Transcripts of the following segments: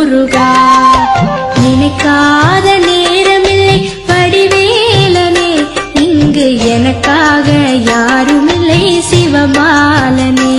முருகா. நினைக்காத நேரமில்லை வடிவேலனே, இங்கு எனக்காக யாருமில்லை சிவபாலனே.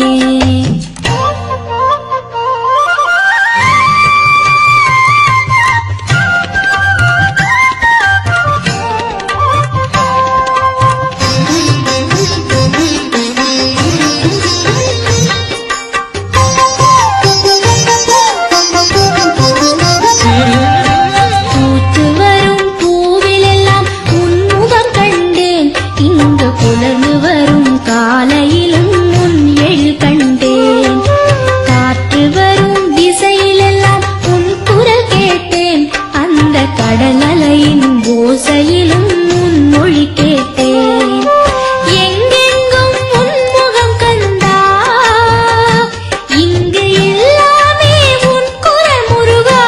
கடலலையின் ஓசையிலும் உன் மொழி கேட்டேன். எங்கெங்கும் உன்முகம் கண்டா, இங்கு எல்லாமே உன் குரல் முருகா.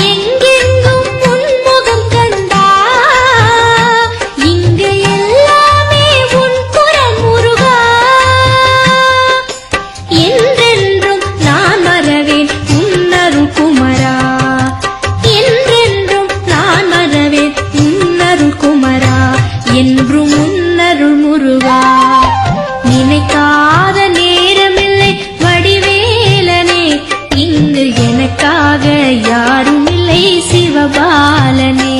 எங்கெங்கும் உன்முகம் கண்டா, இங்கு எல்லாமே உன் குரல் முருகா. என்றென்றும் நான் மறவேன் உன்னருள் குமரா. என்றும் உன்னருள் முருகா. நினைக்காத நேரமில்லை வடிவேலனே, இங்கு எனக்காக யாருமில்லை சிவபாலனே.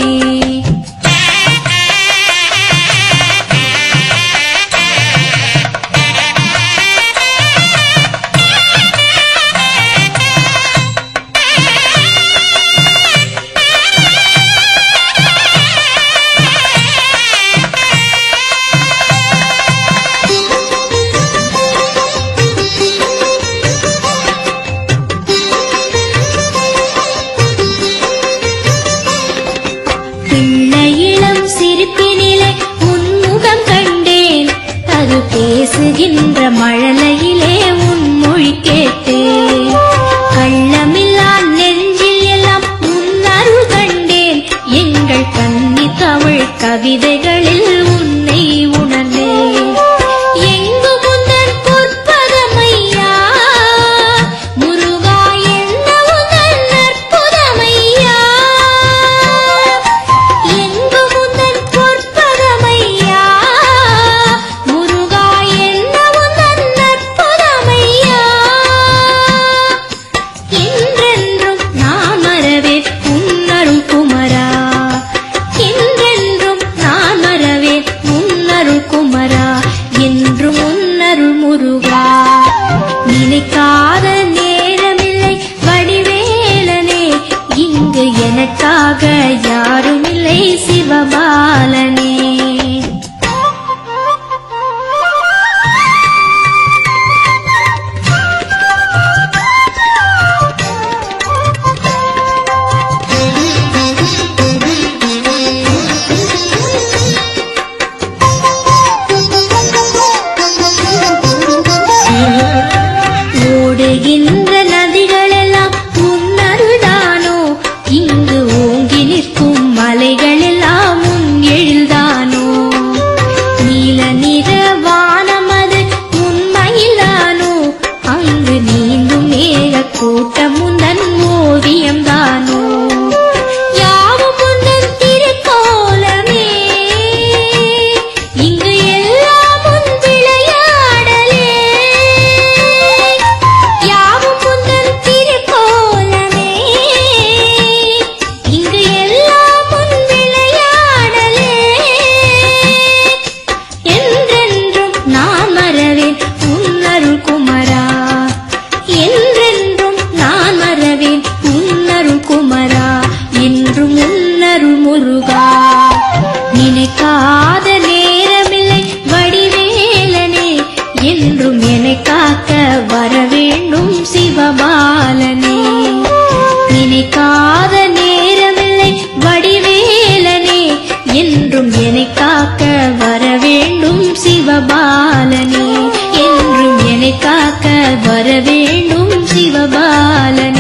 இளம் சிரிப்பினிலே உன்முகம் கண்டேன், அது பேசுகின்ற மழலையிலே உன் மொழி கேட்டேன். கள்ளமில்லா நெஞ்சில் எல்லாம் உன் அருள் கண்டேன், எங்கள் கன்னி தமிழ் கவிதைகளில் உன்னை உணர்ந்தேன். எங்கு முந்தன் பொற்பதமையா முருகா, என்ன உந்தன் அற்புதமையா. எங்கு முந்தன் பொற்பதமையா முருகா, என்ன உந்தன் அற்புதமையா. என்றென்றும் நான் மறவேன் உன்னருள் குமரா. என்றென்றும் நான் மறவேன் உன்னருள் குமரா. என்றும் உன்னருள் முருகா. நினைக்காத நேரமில்லை வடிவேலனே, இங்கு எனக்காக யாருமில்லை சிவபாலனே. ஓடுகின்ற நதிகளெல்லாம் உன்னருள்தானோ, இங்கு ஓங்கி நிற்கும் மலைகளெல்லாம் உன் எழில்தானோ. நீல நிற வானமது உண்மையில்தானோ, அங்கு நீந்தும் மேக கூட்டம் உந்தன் ஓவியம்தானோ. யாவும் உந்தன் திருக்கோலமே, இங்கு எல்லாம் உன் விளையாடலே. யாவும் உந்தன் திருக்கோலமே, இங்கு எல்லாம் உன் விளையாடலே. என்றென்றும் நான் மறவேன் உன்னருள் குமரா. என்றென்றும் நான் மறவேன் உன்னருள் குமரா. என்றும் உன்னருள் முருகா. நினைக்காத நேரமில்லை வடிவேலனே, என்றும் என்னை காக்க வரவேண்டும் சிவபாலனே. நினைக்காத நேரமில்லை வடிவேலனே, என்றும் என்னை காக்க வரவேண்டும் சிவபாலனே. என்றும் என்னை காக்க வரவேண்டும் சிவபாலனே.